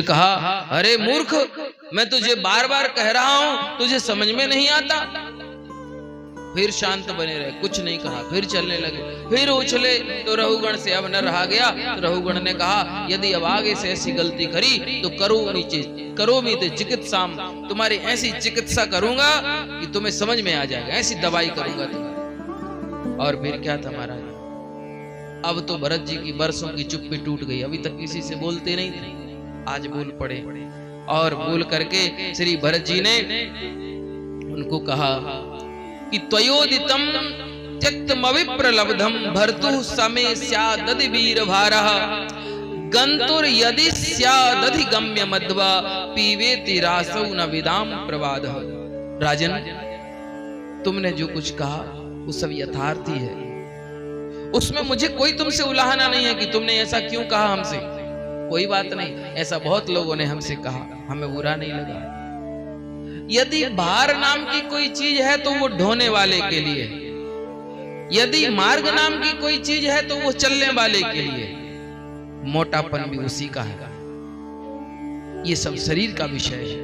कहा, अरे मूर्ख, मैं तुझे बार बार कह रहा हूं, तुझे समझ में नहीं आता। फिर शांत बने रहे, कुछ नहीं कहा, फिर चलने लगे। फिर उछले तो रहुगण से अब न रहा गया। तो रहुगण ने कहा, यदि अब आगे से ऐसी गलती करी तो करो मीते चिकित्सा, तुम्हारी ऐसी चिकित्सा करूंगा कि तुम्हें समझ में आ जाएगा, ऐसी दवाई करूंगा तुम्हारी। और फिर क्या था महाराज, अब तो भरत जी की बरसों की चुप्पी टूट गई। अभी तक किसी से बोलते नहीं थे, आज बोल पड़े। और बोल करके श्री भरत जी ने उनको कहा कि त्वयोदितम त्यक्तमविप्रलब्धम भर्तु समे स्यादधि वीर भारः गंतुर यदि स्यादधि गम्य मध्वा पीवेति रासौ न विदाम प्रवादः। राजन, तुमने जो कुछ कहा वो सब यथार्थ ही है, उसमें मुझे कोई तुमसे उलाहना नहीं है कि तुमने ऐसा क्यों कहा हमसे। कोई बात नहीं, ऐसा बहुत लोगों ने हमसे कहा, हमें बुरा नहीं लगा। यदि भार नाम की कोई चीज है तो वो ढोने वाले के लिए, यदि मार्ग नाम की कोई चीज है तो वो चलने वाले के लिए, मोटापन भी उसी का है। ये सब शरीर का विषय है।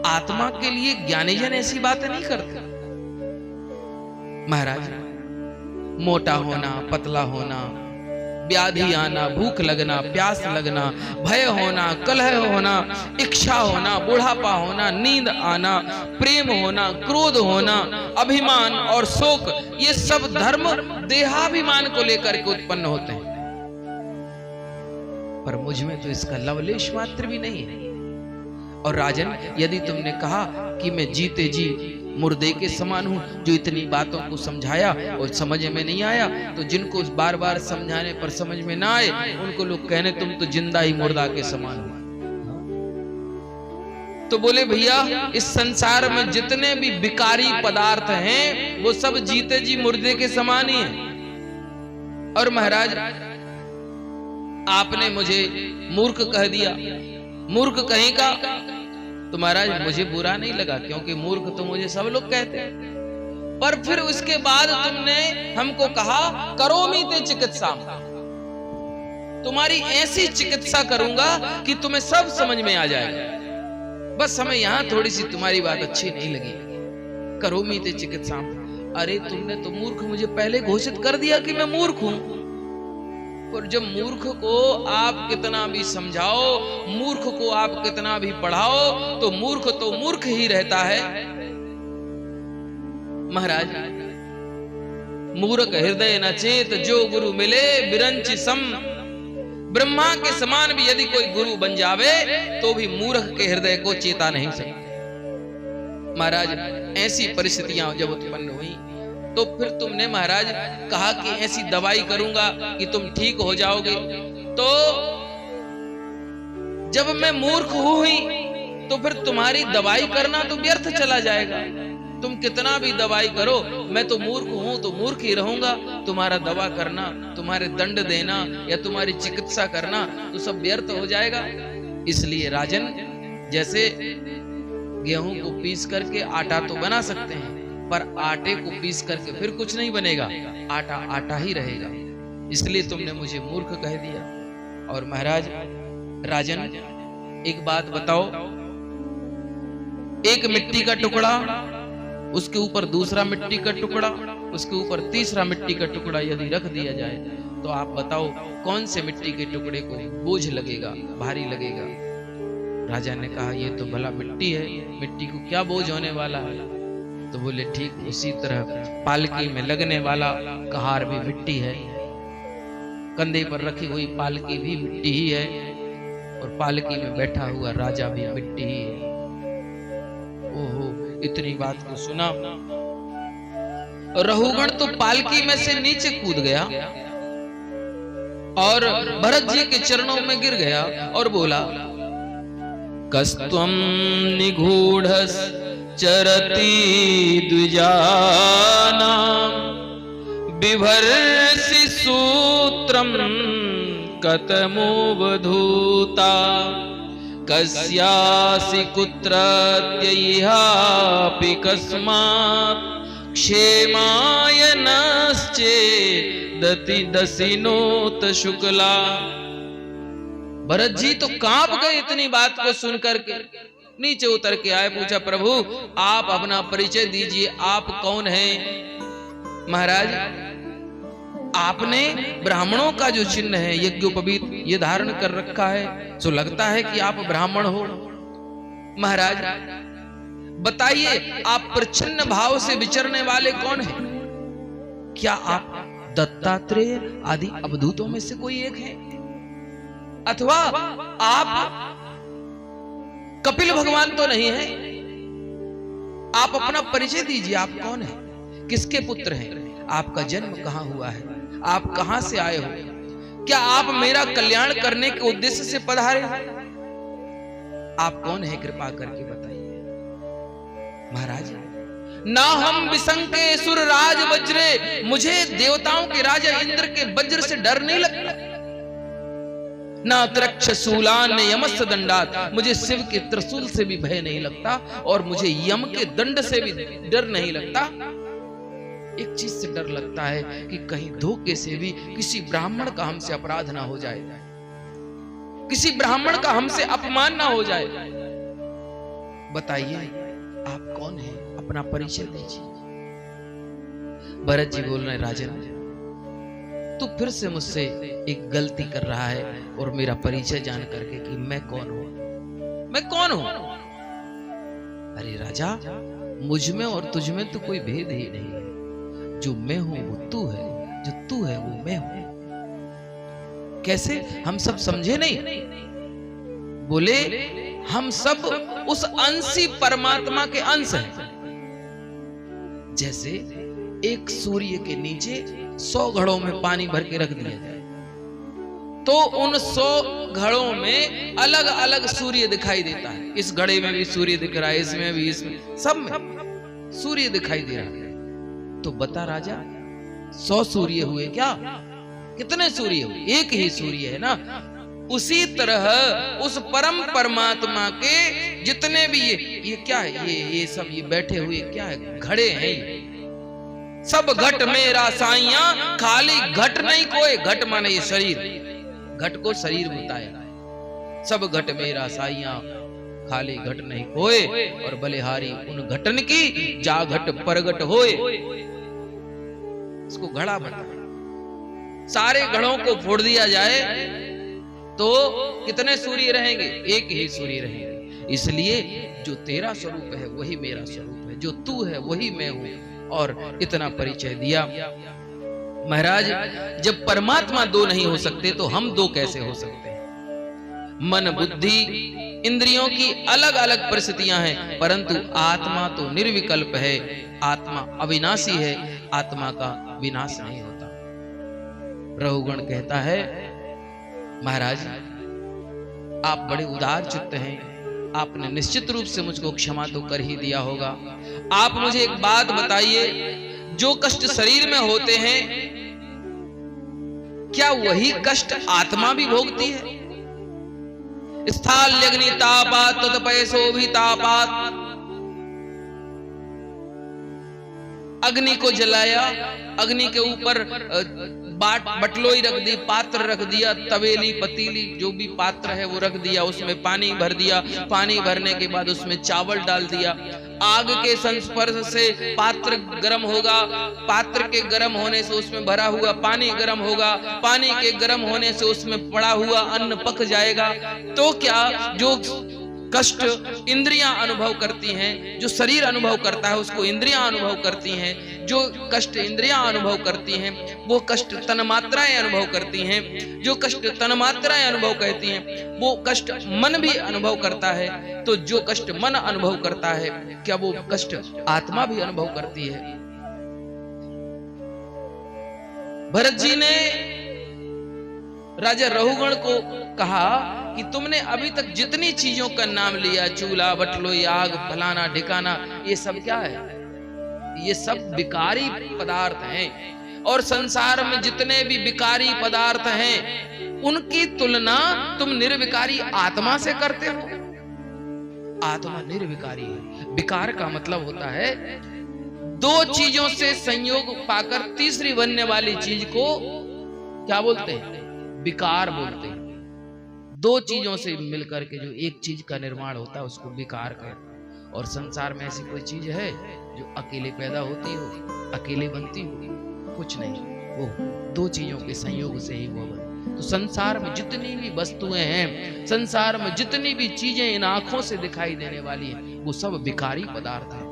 आत्मा के लिए ज्ञानीजन ऐसी बातें नहीं करते। महाराज, मोटा होना, पतला होना, व्याधि आना, भूख लगना, प्यास लगना, भय होना, कलह होना, इच्छा होना, बुढ़ापा होना, नींद आना, प्रेम होना, क्रोध होना, अभिमान और शोक, ये सब धर्म देहाभिमान को लेकर के उत्पन्न होते हैं। पर मुझ में तो इसका लवलेश मात्र भी नहीं है। और राजन, यदि तुमने कहा कि मैं जीते जी मुर्दे के समान हूं, जो इतनी बातों को समझाया और समझ में नहीं आया, तो जिनको बार बार समझाने पर समझ में ना आए, उनको लोग कहने तुम तो जिंदा ही मुर्दा के समान हो। तो बोले, भैया इस संसार में जितने भी विकारी पदार्थ हैं वो सब जीते जी मुर्दे के समान ही हैं। और महाराज, आपने मुझे मूर्ख कह दिया, मूर्ख कहीं का। तो महाराज, मुझे बुरा नहीं लगा, क्योंकि मूर्ख तो मुझे सब लोग कहते हैं। पर फिर उसके बाद तुमने हमको कहा, करोमीते चिकित्सा, तुम्हारी ऐसी चिकित्सा करूंगा कि तुम्हें सब समझ में आ जाएगा। बस हमें यहां थोड़ी सी तुम्हारी बात अच्छी नहीं लगी। करोमीते चिकित्सा, अरे तुमने तो मूर्ख मुझे पहले घोषित कर दिया कि मैं मूर्ख हूं। और जब मूर्ख को आप कितना भी समझाओ, मूर्ख को आप कितना भी पढ़ाओ, तो मूर्ख ही रहता है। महाराज, मूर्ख हृदय न चेत, जो गुरु मिले बिरंचि सम। ब्रह्मा के समान भी यदि कोई गुरु बन जावे तो भी मूर्ख के हृदय को चेता नहीं सकता। महाराज, ऐसी परिस्थितियां जब उत्पन्न हुई तो फिर तुमने महाराज कहा कि ऐसी दवाई करूंगा कि तुम ठीक हो जाओगे। तो जब मैं मूर्ख हुई तो फिर तुम्हारी दवाई करना तो व्यर्थ चला जाएगा। तुम कितना भी दवाई करो, मैं तो मूर्ख हूं तो मूर्ख ही रहूंगा। तुम्हारा दवा करना, तुम्हारे दंड देना या तुम्हारी चिकित्सा करना तो सब व्यर्थ हो जाएगा। इसलिए राजन, जैसे गेहूं को पीस करके आटा तो बना सकते हैं, पर आटे को पीस करके फिर कुछ नहीं बनेगा, आटा आटा ही रहेगा। इसलिए तुमने मुझे मूर्ख कह दिया। और महाराज, राजन एक बात बताओ, एक मिट्टी का टुकड़ा, उसके ऊपर दूसरा मिट्टी का टुकड़ा, उसके ऊपर तीसरा मिट्टी का टुकड़ा यदि रख दिया जाए तो आप बताओ कौन से मिट्टी के टुकड़े को बोझ लगेगा, भारी लगेगा। राजा ने कहा, ये तो भला मिट्टी है, मिट्टी को क्या बोझ होने वाला है। तो बोले, ठीक उसी तरह पालकी में लगने वाला कहार भी मिट्टी है, कंधे पर रखी हुई पालकी भी मिट्टी ही है, और पालकी में बैठा हुआ राजा भी मिट्टी ही है। ओहो, इतनी बात को सुना रहुगण तो पालकी में से नीचे कूद गया और भरत जी के चरणों में गिर गया और बोला, कस्त्वं निगूढ़स चरति द्विजानां बिभर्षि सूत्रं कतमोवधूता कस्यासि कुत्रत्यैहापि कस्मात् क्षेमाय नश्चेदति दशिनोत शुक्ला। भरत जी तो कांप गए इतनी बात को सुनकर के, नीचे उतर के आए, पूछा प्रभु आप अपना परिचय दीजिए, आप कौन हैं? महाराज आपने ब्राह्मणों का जो चिन्ह है यज्ञोपवीत ये धारण कर रखा है, तो लगता है कि आप ब्राह्मण हो। महाराज बताइए आप प्रच्छन्न भाव से विचरने वाले कौन हैं? क्या आप दत्तात्रेय आदि अवधूतों में से कोई एक है, अथवा आप कपिल भगवान तो नहीं है? आप अपना परिचय दीजिए, आप कौन है, किसके पुत्र हैं, आपका जन्म कहां हुआ है, आप कहां से आए हो, क्या आप मेरा कल्याण करने के उद्देश्य से पधारे? आप कौन है, कृपा करके बताइए। महाराज ना हम विसंके सुर राज वज्रे, मुझे देवताओं के राजा इंद्र के वज्र से डर नहीं लगता, ना त्रक्ष शूलान यमस्य दंडात, मुझे शिव के त्रिशूल से भी भय नहीं लगता, और मुझे यम के दंड से भी डर नहीं लगता। एक चीज से डर लगता है कि कहीं धोखे से भी किसी ब्राह्मण का हमसे अपराध ना हो जाए, किसी ब्राह्मण का हमसे अपमान ना हो जाए। बताइए आप कौन हैं, अपना परिचय दीजिए। भरत जी बोल रहे, राजन तू फिर से मुझसे एक गलती कर रहा है, और मेरा परिचय जान करके कि मैं कौन हूं, मैं कौन हूं? अरे राजा मुझ में और तुझ में तो कोई भेद ही नहीं है, जो मैं हूं वो तू है, जो तू है वो मैं हूं। कैसे? हम सब समझे नहीं? बोले हम सब उस अंशी परमात्मा के अंश हैं। जैसे एक सूर्य के नीचे 100 घड़ों में पानी भर के रख दिया जाए, तो उन 100 घड़ों में अलग अलग सूर्य दिखाई देता है। इस घड़े में भी सूर्य दिख रहा है, इसमें भी, इसमें सब में सूर्य दिखाई दे रहा है। तो बता राजा 100 सूर्य हुए क्या? कितने सूर्य हुए? एक ही सूर्य है ना। उसी तरह उस परम परमात्मा के जितने भी ये क्या है, ये सब ये बैठे हुए क्या है, घड़े हैं। सब घट मेरा साइया, खाली घट नहीं कोई, घट माने ये शरीर, घट को शरीर बताया। सब घट मेरा साइया, खाली घट नहीं कोय, और बलिहारी उन घटन की जा घट परगट होए। इसको घड़ा बता, सारे घड़ों को फोड़ दिया जाए तो कितने सूर्य रहेंगे? एक ही सूर्य रहेंगे। इसलिए जो तेरा स्वरूप है वही मेरा स्वरूप है, जो तू है वही मैं हूं। और इतना परिचय दिया। महाराज जब परमात्मा दो नहीं हो सकते तो हम दो कैसे हो सकते हैं? मन बुद्धि इंद्रियों की अलग अलग परिस्थितियां हैं, परंतु आत्मा तो निर्विकल्प है, आत्मा अविनाशी है, आत्मा का विनाश नहीं होता। रघुगण कहता है महाराज आप बड़े उदार चित्त हैं, आपने निश्चित रूप से मुझको क्षमा तो कर ही दिया होगा। आप मुझे एक बात बताइए, जो कष्ट शरीर में होते हैं क्या वही कष्ट आत्मा भी भोगती है? स्थाल्यग्नि तापात् तत्पयसोभितापात्, अग्नि को जलाया, अग्नि के ऊपर बटलोई रख दी, पात्र रख दिया, तवेली पतीली जो भी पात्र है वो रख दिया, उसमें पानी भर दिया, पानी भरने के बाद उसमें चावल डाल दिया। आग के संस्पर्श से पात्र गर्म होगा, पात्र के गर्म होने से उसमें भरा हुआ पानी गर्म होगा, पानी के गर्म होने से उसमें पड़ा हुआ अन्न पक जाएगा। तो क्या जो कष्ट इंद्रियां अनुभव करती हैं, जो शरीर अनुभव करता है उसको इंद्रियां अनुभव करती हैं, जो कष्ट इंद्रियां अनुभव करती हैं वो कष्ट तन्मात्राएं अनुभव करती हैं, जो कष्ट तन्मात्राएं अनुभव करती हैं वो कष्ट मन भी अनुभव करता है। तो जो कष्ट मन अनुभव करता है क्या वो कष्ट आत्मा भी अनुभव करती है? भरत जी ने राजा रघुगण को कहा कि तुमने अभी तक जितनी चीजों का नाम लिया, चूल्हा, बटलोई, आग, फलाना ढिकाना, ये सब क्या है? ये सब विकारी पदार्थ हैं। और संसार में जितने भी विकारी पदार्थ हैं उनकी तुलना तुम निर्विकारी आत्मा से करते हो। आत्मा निर्विकारी है। विकार का मतलब होता है दो चीजों से संयोग पाकर तीसरी बनने वाली चीज को क्या बोलते हैं? विकार बोलते हैं। दो चीजों से मिलकर के जो एक चीज का निर्माण होता है उसको विकार कहते हैं। और संसार में ऐसी कोई चीज है जो अकेले पैदा होती हो, अकेले बनती हो? कुछ नहीं, वो दो चीजों के संयोग से ही वो बने। तो संसार में जितनी भी वस्तुएं हैं, संसार में जितनी भी चीजें इन आंखों से दिखाई देने वाली हैं, वो सब विकारी पदार्थ हैं।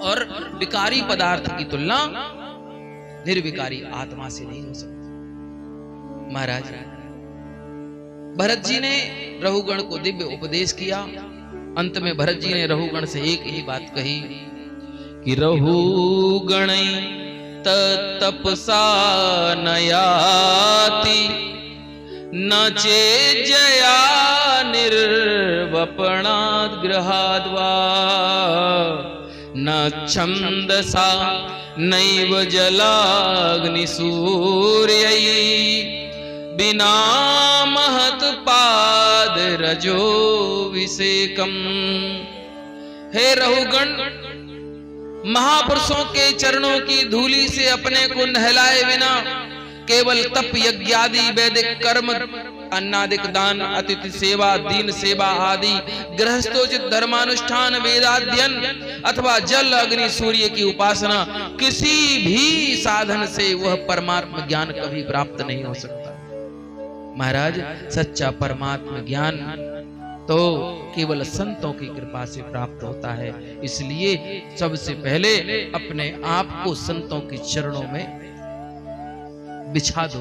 और विकारी पदार्थ की तुलना निर्विकारी आत्मा से नहीं हो सकती। महाराज भरत जी ने रहुगण को दिव्य उपदेश किया। अंत में भरत जी ने रहुगण से एक ही बात कही कि रहुगण तपसा नयाति न चे जया निर्वपणाद् गृहाद्वा न छंदसा नैव जलाग्नि सूर्यै बिना महत पाद रजो विसेकम। हे रहुगण, महापुरुषों के चरणों की धूली से अपने को नहलाए बिना केवल तप यज्ञादि वैदिक कर्म, अन्नादिक दान, अतिथि सेवा, दीन सेवा आदि गृहस्थोचित धर्मानुष्ठान, वेदाध्ययन अथवा जल अग्नि सूर्य की उपासना, किसी भी साधन से वह परमात्मा ज्ञान कभी प्राप्त नहीं हो सकता। महाराज सच्चा परमात्मा ज्ञान तो केवल संतों की कृपा से प्राप्त होता है। इसलिए सबसे पहले अपने आप को संतों के चरणों में बिछा दो,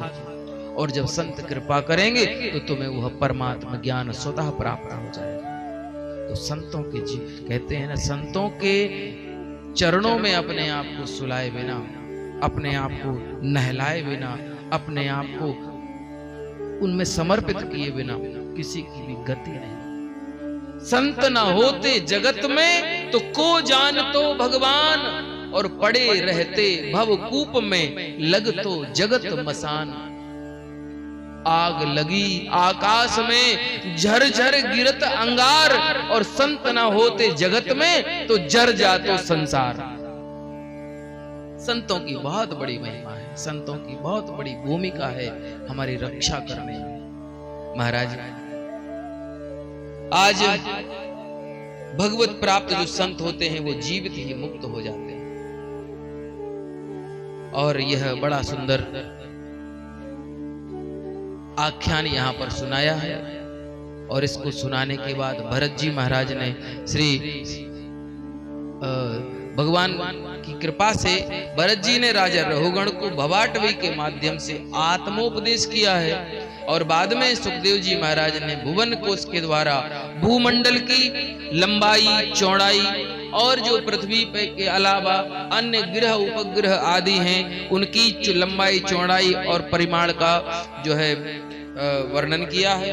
और जब संत कृपा करेंगे तो तुम्हें वह परमात्मा ज्ञान स्वतः प्राप्त हो जाएगा। तो संतों के जीव कहते हैं ना, संतों के चरणों में अपने आप को सुलाए बिना, अपने आप को नहलाए बिना, अपने आप को उनमें समर्पित किए बिना किसी की भी गति नहीं। संत न होते जगत में तो को जान तो भगवान, और पड़े रहते भव कूप में लग तो जगत मसान। आग लगी आकाश में झरझर गिरत अंगार, और संत न होते जगत में तो जर जातो संसार। संतों की बहुत बड़ी महिमा है, संतों की बहुत बड़ी भूमिका है हमारी रक्षा करने में। महाराज आज भगवत प्राप्त जो संत होते हैं वो जीवित ही मुक्त हो जाते हैं। और यह बड़ा सुंदर आख्यान यहाँ पर सुनाया है। और इसको सुनाने के बाद भरत जी महाराज ने श्री भगवान की कृपा से भरत जी ने राजा रहुगण को भवाटवी के माध्यम से आत्मोपदेश किया है। और बाद में सुखदेव जी महाराज ने भुवन कोश के द्वारा भूमंडल की लंबाई चौड़ाई और जो पृथ्वी पे के अलावा अन्य ग्रह उपग्रह आदि हैं उनकी लंबाई चौड़ाई और परिमाण का जो है वर्णन किया है।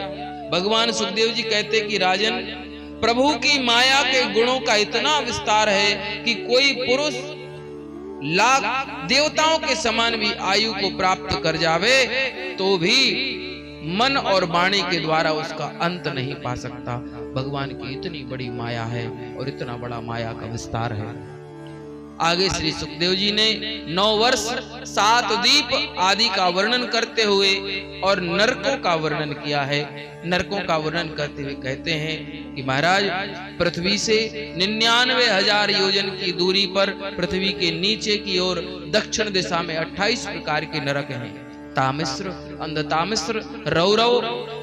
भगवान सुखदेव जी कहते कि राजन, प्रभु की माया के गुणों का इतना विस्तार है कि कोई पुरुष लाख देवताओं के समान भी आयु को प्राप्त कर जावे तो भी मन और वाणी के द्वारा उसका अंत नहीं पा सकता। भगवान की इतनी बड़ी माया है और इतना बड़ा माया का विस्तार है। आगे श्री सुखदेव जी ने 9 वर्ष 7 द्वीप आदि का वर्णन करते हुए और नरकों का वर्णन किया है। नरकों का वर्णन करते हुए कहते हैं कि महाराज, पृथ्वी से 99,000 योजन की दूरी पर पृथ्वी के नीचे की ओर दक्षिण दिशा में 28 प्रकार के नरक हैं। तामिश्र, अंधतामिश्र, रौरव,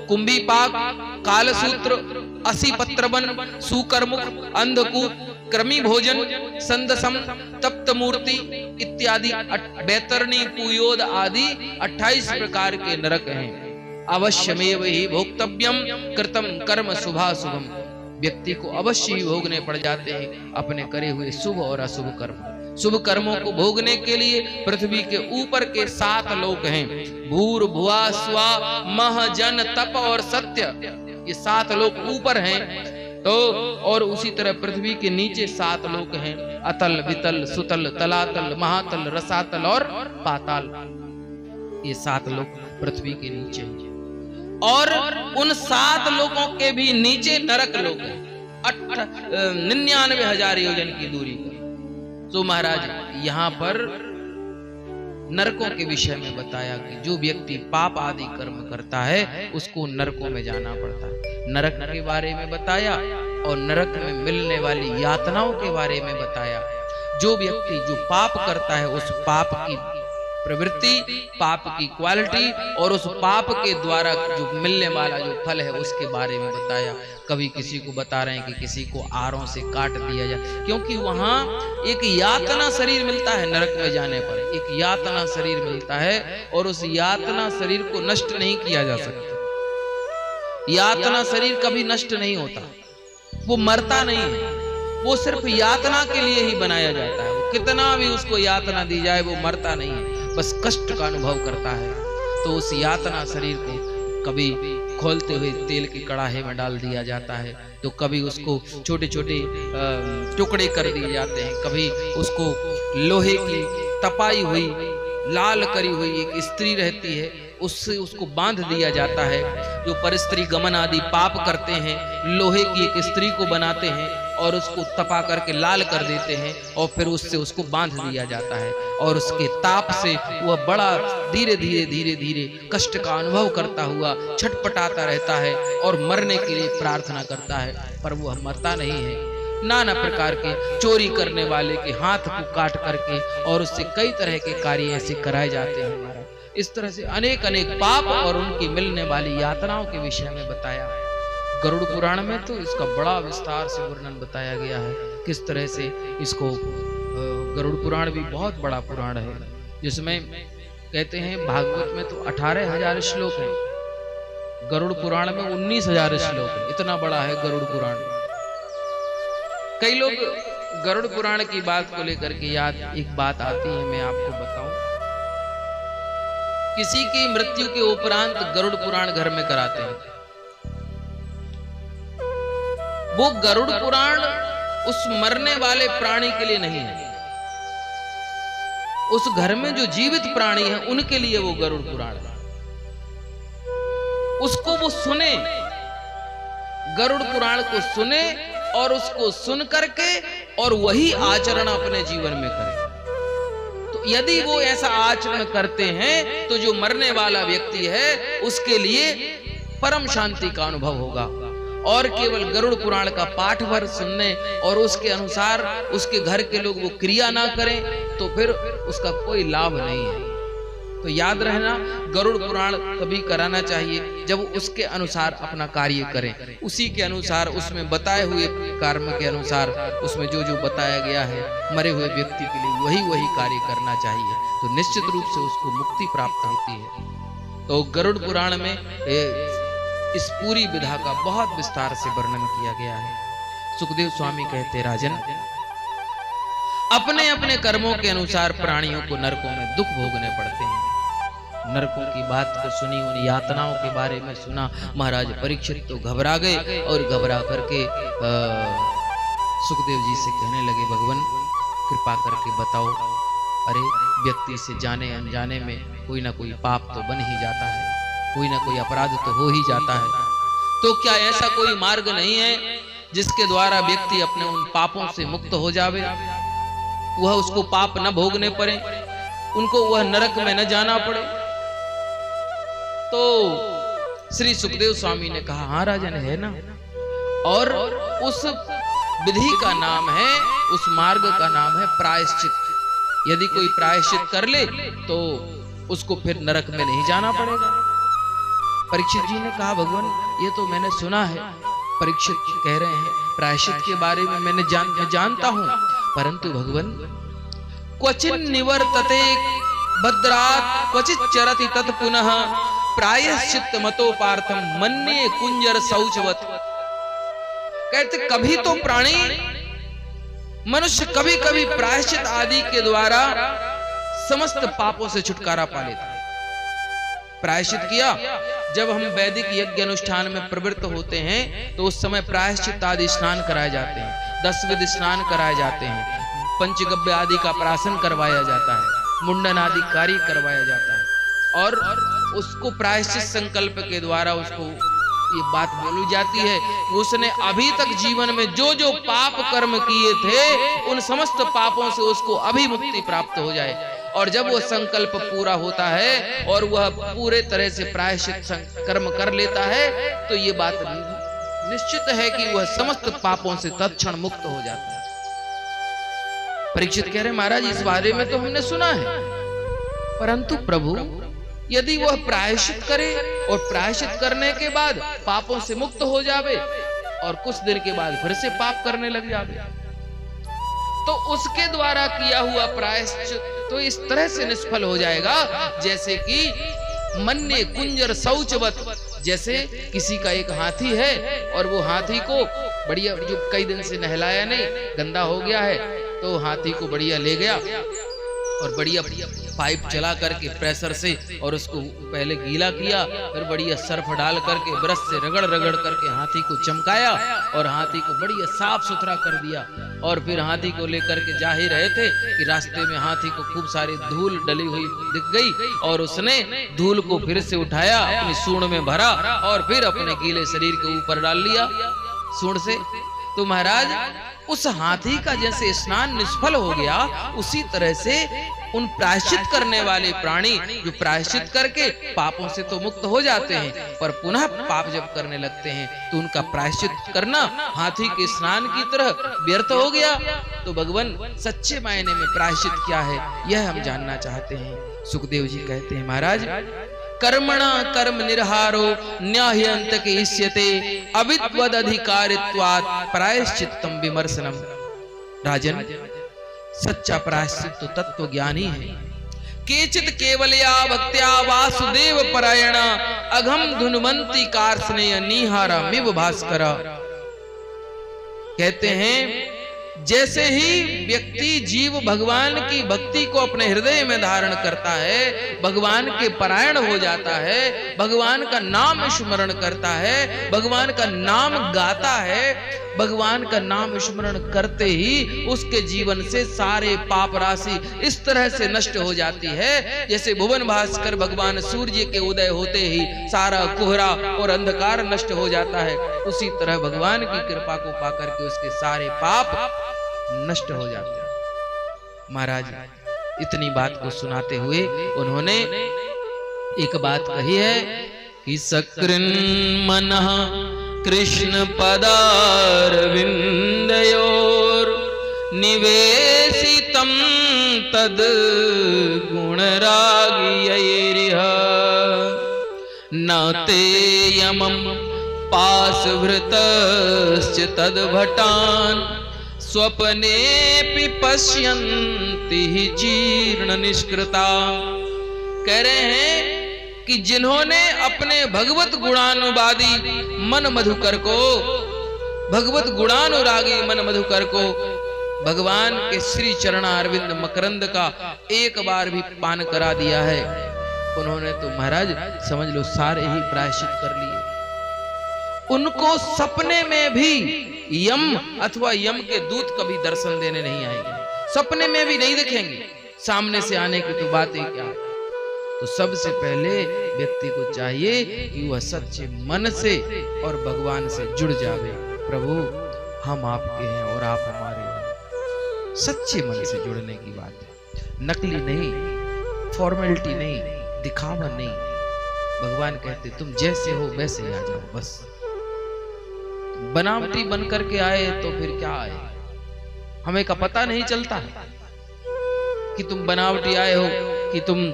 कुंभीपाक, कालसूत्र, असीपत्रवन, सुकर्मुख, अंधकूप, कृमि भोजन, संदसम, तप्त मूर्ति इत्यादि बैतरणी, पुयोद आदि 28 प्रकार के नरक हैं। अवश्यमेव ही भोक्तव्यम कृतम कर्म शुभाशुभम। व्यक्ति को अवश्य ही भोगने पड़ जाते हैं अपने करे हुए शुभ और अशुभ कर्म। शुभ कर्मों को भोगने के लिए पृथ्वी के ऊपर के 7 लोक हैं। भूर भुआ स्वा मह जन तप और सत्य, ये 7 लोक ऊपर हैं। तो और उसी तरह पृथ्वी के नीचे 7 लोक हैं। अतल, वितल, सुतल, तलातल, महातल, रसातल और पाताल। ये 7 लोक पृथ्वी के नीचे हैं। और उन 7 लोकों के भी नीचे नरक लोक है 99,000 योजन की दूरी पर। तो महाराज यहाँ पर नरकों के विषय में बताया कि जो व्यक्ति पाप आदि कर्म करता है उसको नरकों में जाना पड़ता है। नरक के बारे में बताया और नरक में मिलने वाली यातनाओं के बारे में बताया। जो व्यक्ति जो पाप करता है उस पाप की प्रवृत्ति, पाप की क्वालिटी और उस पाप के द्वारा जो मिलने वाला जो फल है उसके बारे में बताया। कभी किसी को बता रहे हैं कि किसी को आरों से काट दिया जाए, क्योंकि वहां एक यातना शरीर मिलता है। नरक में जाने पर एक यातना शरीर मिलता है और उस यातना शरीर को नष्ट नहीं किया जा सकता। यातना शरीर कभी नष्ट नहीं होता, वो मरता नहीं है, वो सिर्फ यातना के लिए ही बनाया जाता है। वो कितना भी उसको यातना दी जाए वो मरता नहीं है, बस कष्ट का अनुभव करता है। तो उस यातना शरीर को कभी खोलते हुए तेल के कड़ाहे में डाल दिया जाता है, तो कभी उसको छोटे छोटे टुकड़े कर दिए जाते हैं, कभी उसको लोहे की तपाई हुई लाल करी हुई एक स्त्री रहती है उससे उसको बांध दिया जाता है। जो परस्त्री गमन आदि पाप करते हैं लोहे की एक स्त्री को बनाते हैं और उसको तपा करके लाल कर देते हैं और फिर उससे उसको बांध दिया जाता है और उसके ताप से वह बड़ा धीरे धीरे धीरे धीरे कष्ट का अनुभव करता हुआ छटपटाता रहता है और मरने के लिए प्रार्थना करता है, पर वह मरता नहीं है। नाना प्रकार के चोरी करने वाले के हाथ को काट करके और उससे कई तरह के कार्य ऐसे कराए जाते हैं महाराज। इस तरह से अनेक अनेक पाप और उनकी मिलने वाली यातनाओं के विषय में बताया। गरुड़ पुराण में तो इसका बड़ा विस्तार से वर्णन बताया गया है, किस तरह से इसको। गरुड़ पुराण भी बहुत बड़ा पुराण है, जिसमें कहते हैं भागवत में तो 18,000 श्लोक हैं, गरुड़ पुराण में 19,000 श्लोक है। इतना बड़ा है गरुड़ पुराण। कई लोग गरुड़ पुराण की बात को लेकर के याद एक बात आती है, मैं आपको बताऊं। किसी की मृत्यु के उपरांत गरुड़ पुराण घर में कराते हैं। वो गरुड़ पुराण उस मरने वाले प्राणी के लिए नहीं है, उस घर में जो जीवित प्राणी है उनके लिए वो गरुड़ पुराण है। उसको वो सुने, गरुड़ पुराण को सुने और उसको सुन करके और वही आचरण अपने जीवन में करें। तो यदि वो ऐसा आचरण करते हैं तो जो मरने वाला व्यक्ति है उसके लिए परम शांति का अनुभव होगा। और केवल गरुड़ पुराण का पाठ भर सुनने और उसके अनुसार उसके घर के लोग वो क्रिया ना करें तो फिर उसका कोई लाभ नहीं है। तो याद रहना, गरुड़ पुराण कभी कराना चाहिए जब उसके अनुसार अपना कार्य करें, उसी के अनुसार उसमें बताए हुए कर्म के अनुसार उसमें जो जो बताया गया है मरे हुए व्यक्ति के लिए वही वही कार्य करना चाहिए, तो निश्चित रूप से उसको मुक्ति प्राप्त होती है। तो गरुड़ पुराण में इस पूरी विधा का बहुत विस्तार से वर्णन किया गया है। सुखदेव स्वामी कहते, राजन, अपने अपने कर्मों के अनुसार प्राणियों को नरकों में दुख भोगने पड़ते हैं। नरकों की बात को सुनी, उन यातनाओं के बारे में सुना, महाराज परीक्षित तो घबरा गए और घबरा करके सुखदेव जी से कहने लगे, भगवान कृपा करके बताओ, अरे व्यक्ति से जाने अनजाने में कोई ना कोई पाप तो बन ही जाता है, कोई ना कोई अपराध तो हो ही जाता है, तो क्या ऐसा कोई मार्ग नहीं है जिसके द्वारा व्यक्ति अपने उन पापों से मुक्त हो जावे, वह उसको पाप न भोगने पड़े, उनको वह नरक में न जाना पड़े? तो श्री सुखदेव स्वामी ने कहा, हाँ राजन, है ना। और उस विधि का नाम है, उस मार्ग का नाम है प्रायश्चित। यदि कोई प्रायश्चित कर ले तो उसको फिर नरक में नहीं जाना पड़ेगा। परीक्षित जी ने कहा, भगवान ये तो मैंने सुना है, परीक्षित कह रहे हैं प्रायश्चित के बारे में मैं जानता हूं, परंतु भगवान क्वचिन निवर्तते भद्रात् क्वचित चरति तत् पुनः प्रायश्चित मतोपार्थम मन्ये कुंजर शौचवत। कहते कभी तो प्राणी मनुष्य कभी कभी प्रायश्चित आदि के द्वारा समस्त पापों से छुटकारा पा लेता है। प्रायश्चित किया, जब हम वैदिक यज्ञ अनुष्ठान में प्रवृत्त होते हैं तो उस समय प्रायश्चित आदि स्नान कराए जाते हैं, 10 विध स्नान कराए जाते हैं, पंचगव्य आदि का प्राशन करवाया जाता है, मुंडन आदि कार्य करवाया जाता है और उसको प्रायश्चित संकल्प के द्वारा उसको ये बात बोली जाती है कि उसने अभी तक जीवन में जो जो पाप कर्म किए थे उन समस्त पापों से उसको अभी मुक्ति प्राप्त हो जाए। और जब वो संकल्प पूरा होता है और वह पूरे तरह से प्रायश्चित कर्म कर लेता है तो ये बात निश्चित है कि वह समस्त पापों से तत्क्षण मुक्त हो जाता है। परीक्षित कह रहे महाराज इस बारे में तो हमने सुना है, परंतु प्रभु यदि वह प्रायश्चित करे और प्रायश्चित करने के बाद पापों से मुक्त हो जावे और कुछ दिन के बाद फिर से पाप करने लग जावे, तो उसके द्वारा किया हुआ प्रायश्चित तो इस तरह से निष्फल हो जाएगा जैसे कि मन्ने कुंजर शौचवत, जैसे किसी का एक हाथी है और वो हाथी को बढ़िया, जो कई दिन से नहलाया नहीं, गंदा हो गया है, तो हाथी को बढ़िया ले गया और बढ़िया पाइप चला करके प्रेशर से और उसको पहले गीला किया, फिर बढ़िया सर्फ डाल करके ब्रश से रगड़ रगड़ करके हाथी को चमकाया और हाथी को बढ़िया साफ सुथरा कर दिया। और फिर हाथी को लेकर के जा ही रहे थे कि रास्ते में हाथी को खूब सारी धूल डली हुई दिख गई और उसने धूल को फिर से उठाया, अपनी सूंड में भरा और फिर अपने गीले शरीर के ऊपर डाल लिया सूंड से। तो महाराज उस हाथी का जैसे स्नान निष्फल हो गया, उसी तरह से उन प्रायश्चित करने वाले प्राणी जो प्रायश्चित करके पापों से तो मुक्त हो जाते हैं, पर पुनः पाप जब करने लगते हैं तो उनका प्रायश्चित करना हाथी के स्नान की तरह व्यर्थ हो गया। तो भगवान सच्चे मायने में प्रायश्चित क्या है यह हम जानना चाहते हैं। सुखदेव जी कहते हैं महाराज कर्मणा कर्म निर्हारो न्याह्यंत के इष्यते अविद्वद अधिकारित्वात् प्रायश्चित्तम विमर्शनम। राजन सच्चा प्रायश्चित तो तत्व ज्ञानी है। केचित केवलया भक्त्या वासुदेव परायण अघम धुनवंती कार्ष्णेय निहारा मिव भास्कर। कहते हैं जैसे ही व्यक्ति जीव भगवान की भक्ति को अपने हृदय में धारण करता है, भगवान के परायण हो जाता है, भगवान का नाम स्मरण करता है, भगवान का नाम गाता है, भगवान का नाम स्मरण करते ही उसके जीवन से सारे पाप राशि इस तरह से नष्ट हो जाती है जैसे भुवन भास्कर भगवान सूर्य के उदय होते ही सारा कोहरा और अंधकार नष्ट हो जाता है, उसी तरह भगवान की कृपा को पाकर के उसके सारे पाप नष्ट हो जाते हैं। महाराज इतनी बात को सुनाते हुए उन्होंने एक बात कही है कि सकृन मनः कृष्ण पदारविंदयोर निवेशितम तद गुणरागियैरिह न ते यमं पाशभृतश्च तद्भटान् स्वप्नेऽपि पश्यन्ति जीर्ण निष्कृता। कह रहे हैं कि जिन्होंने अपने भगवत गुणानुवादी मन मधुकर को, भगवत गुणानुरागी मन मधुकर को भगवान के श्री चरणारविंद मकरंद का एक बार भी पान करा दिया है, उन्होंने तो महाराज समझ लो सारे ही प्रायश्चित कर लिए। उनको सपने में भी यम अथवा यम के दूत कभी दर्शन देने नहीं आएंगे, सपने में भी नहीं दिखेंगे, सामने से आने की तो बात ही क्या। तो सबसे पहले व्यक्ति को चाहिए कि वह सच्चे मन से और भगवान से जुड़ जावे। प्रभु हम आपके हैं और आप हमारे हैं, सच्चे मन से जुड़ने की बात है, नकली नहीं, फॉर्मेलिटी नहीं, दिखावा नहीं। भगवान कहते तुम जैसे हो वैसे ही आ जाओ, बस बनावटी बन करके आए तो फिर क्या आए, हमें का पता नहीं चलता है कि तुम बनावटी आए हो कि तुम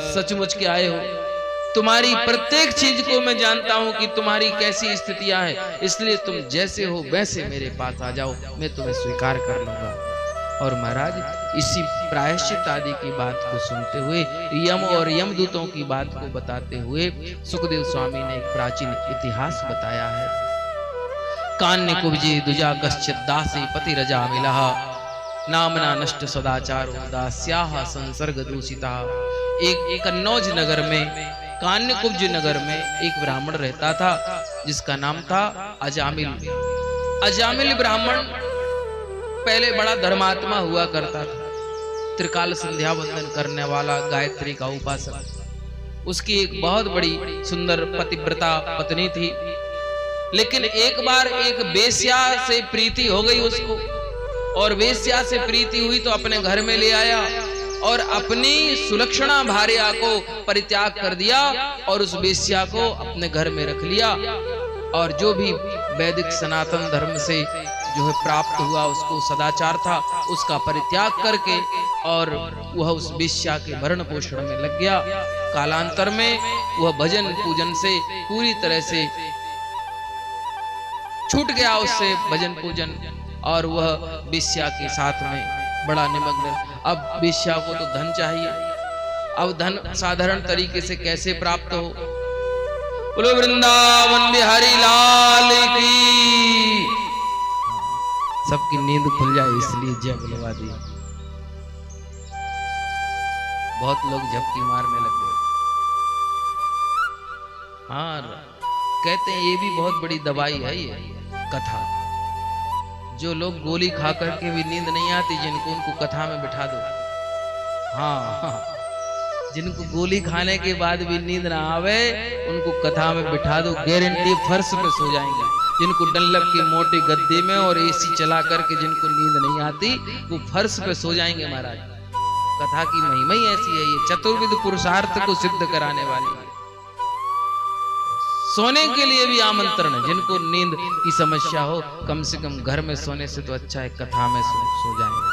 सचमुच के आए हो। तुम्हारी प्रत्येक चीज को मैं जानता हूं कि तुम्हारी कैसी स्थितियां हैं, इसलिए तुम जैसे हो वैसे मेरे पास आ जाओ, मैं तुम्हें स्वीकार कर लूंगा। और महाराज इसी प्रायश्चित आदि की बात को सुनते हुए, यम और यमदूतों की बात को बताते हुए सुखदेव स्वामी ने एक प्राचीन इतिहास बताया है। कान्य कुब्जी दुजा कश्चित दासी पति रजा मिला नामना नष्ट सदाचारो दास्याः संसर्ग दूषिता। एक कन्नौज नगर में, कान्यकुब्ज नगर में एक ब्राह्मण रहता था जिसका नाम था अजामिल। अजामिल ब्राह्मण पहले बड़ा धर्मात्मा हुआ करता था, त्रिकाल संध्या वंदन करने वाला, गायत्री का उपासक। उसकी एक बहुत बड़ी सुंदर पतिव्रता पत्नी थी, लेकिन एक बार एक वेश्या से प्रीति हो गई उसको, और वेश्या से प्रीति हुई तो अपने घर में ले आया और अपनी सुलक्षणा भार्या को परित्याग कर दिया और उस वेश्या को अपने घर में रख लिया। और जो भी वैदिक सनातन धर्म से जो है प्राप्त हुआ, उसको सदाचार था, उसका परित्याग करके और वह उस वेश्या के भरण पोषण में लग गया। कालांतर में वह भजन पूजन से पूरी तरह से छूट गया, उससे भजन पूजन, और वह वेश्या के साथ में बड़ा निमग्न। अब वेश्या को तो धन चाहिए, अब धन साधारण तरीके से कैसे प्राप्त हो। बोलो वृंदावन बिहारी लाल की। सबकी नींद खुल जाए इसलिए जय बुलवा दी। बहुत लोग झपकी मारने लग गए। हाँ, कहते हैं ये भी बहुत बड़ी दवाई है ये कथा। जो लोग गोली खा करके भी नींद नहीं आती, जिनको उनको कथा में बिठा दो। हाँ, जिनको गोली खाने के बाद भी नींद ना आवे उनको कथा में बिठा दो, गारंटी फर्श पे सो जाएंगे। जिनको डंलप की मोटी गद्दी में और एसी चला करके जिनको नींद नहीं आती वो फर्श पे सो जाएंगे महाराज। कथा की महिमा ही ऐसी है, ये चतुर्विध पुरुषार्थ को सिद्ध कराने वाली है। सोने के लिए भी आमंत्रण है। जिनको नींद की समस्या हो कम से कम घर में सोने से तो अच्छा है कथा में सो जाएंगे।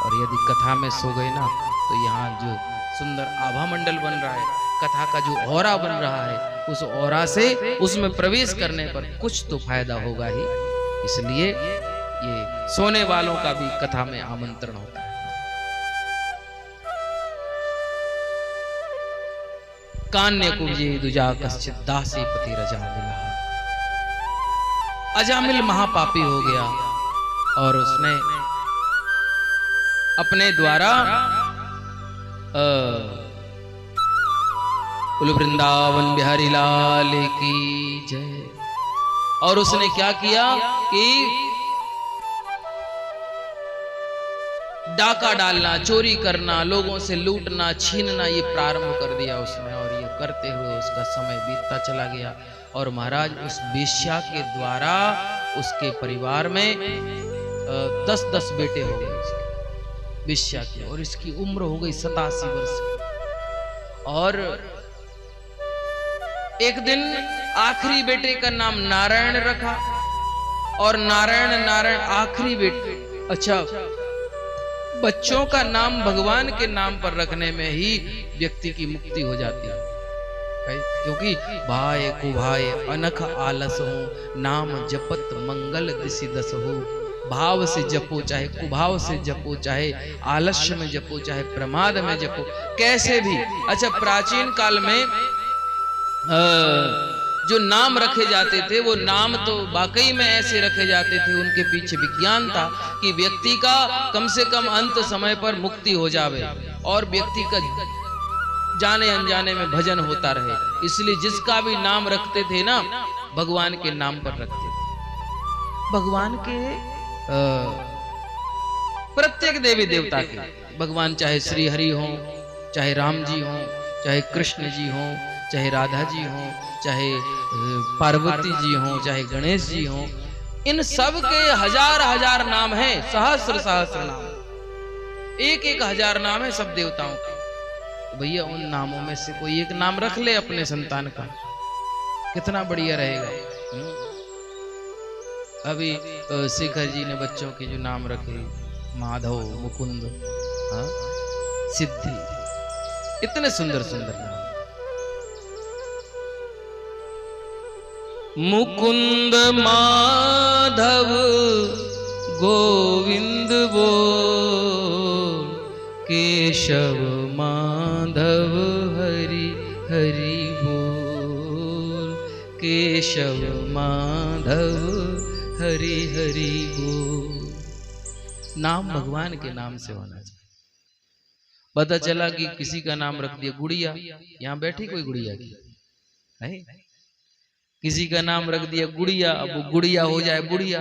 और यदि कथा में सो गए ना तो यहाँ जो सुंदर आभा मंडल बन रहा है, कथा का जो ऑरा बन रहा है, उस ऑरा से उसमें प्रवेश करने पर कुछ तो फायदा होगा ही। इसलिए ये सोने वालों का भी कथा में आमंत्रण होता है। कान्य कुब्जे दुजा कश्चित दासी पति रजा मिला। अजामिल महापापी हो गया और उसने अपने द्वारा बोलो वृंदावन बिहारी लाल की जय। और उसने क्या किया कि डाका डालना, चोरी करना, लोगों से लूटना, छीनना ये प्रारंभ कर दिया उसने। और ये करते हुए उसका समय बीतता चला गया। और महाराज उस वेश्या के द्वारा उसके परिवार में 10-10 बेटे हो गए उसके वेश्या के, और इसकी उम्र हो गई 87 वर्ष की। और एक दिन आखिरी बेटे का नाम नारायण रखा, और नारायण आखिरी बेटे। अच्छा, बच्चों का नाम भगवान के नाम पर रखने में ही व्यक्ति की मुक्ति हो जाती है, क्योंकि भाय कुभाय अनख आलस हो, नाम जपत मंगल दिशि दस हो। भाव से जपो, चाहे कुभाव से जपो, चाहे आलस्य में जपो, चाहे प्रमाद में जपो, कैसे भी। अच्छा, प्राचीन काल में जो नाम रखे जाते थे वो नाम तो वाकई में ऐसे रखे जाते थे, उनके पीछे विज्ञान था कि व्यक्ति का कम से कम अंत समय पर मुक्ति हो जावे और व्यक्ति का जाने अनजाने में भजन होता रहे। इसलिए जिसका भी नाम रखते थे ना, भगवान के नाम पर रखते थे। भगवान के प्रत्येक देवी देवता के, भगवान चाहे श्री हरि हो, चाहे राम जी हो, चाहे कृष्ण जी हो, चाहे राधा जी हो, चाहे पार्वती जी हो, चाहे गणेश जी हो, इन सब के हजार नाम हैं, सहस्र नाम, एक हजार नाम है सब देवताओं के। तो भैया उन नामों में से कोई एक नाम रख ले अपने संतान का, कितना बढ़िया रहेगा। अभी शेखर जी ने बच्चों के जो नाम रखे, माधव, मुकुंद, सिद्धि, इतने सुंदर नाम। मुकुंद माधव गोविंद बोल, केशव माधव हरि हरि बोल, केशव माधव हरि हरि बोल। नाम भगवान के नाम से होना चाहिए। पता चला कि किसी का नाम रख दिया गुड़िया, यहाँ बैठी कोई गुड़िया की नहीं, किसी का नाम रख दिया गुड़िया, अब वो गुड़िया हो जाए बुढ़िया।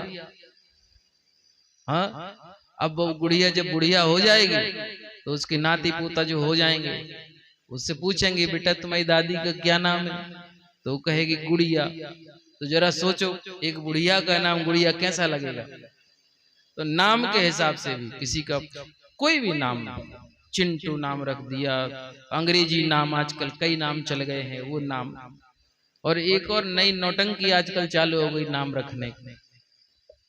हाँ, अब वो गुड़िया जब बुढ़िया हो जाएगी तो उसके नाती पोता जो हो जाएंगे उससे पूछेंगे बेटा तुम्हारी दादी का क्या नाम है, तो वो कहेगी गुड़िया। तो जरा सोचो, एक बुढ़िया का नाम गुड़िया कैसा लगेगा। तो नाम के हिसाब से भी किसी का कोई भी नाम चिंटू नाम रख दिया, अंग्रेजी नाम आजकल कई नाम चल गए हैं वो नाम, और एक और नई नौटंकी आजकल चालू हो गई नाम रखने की।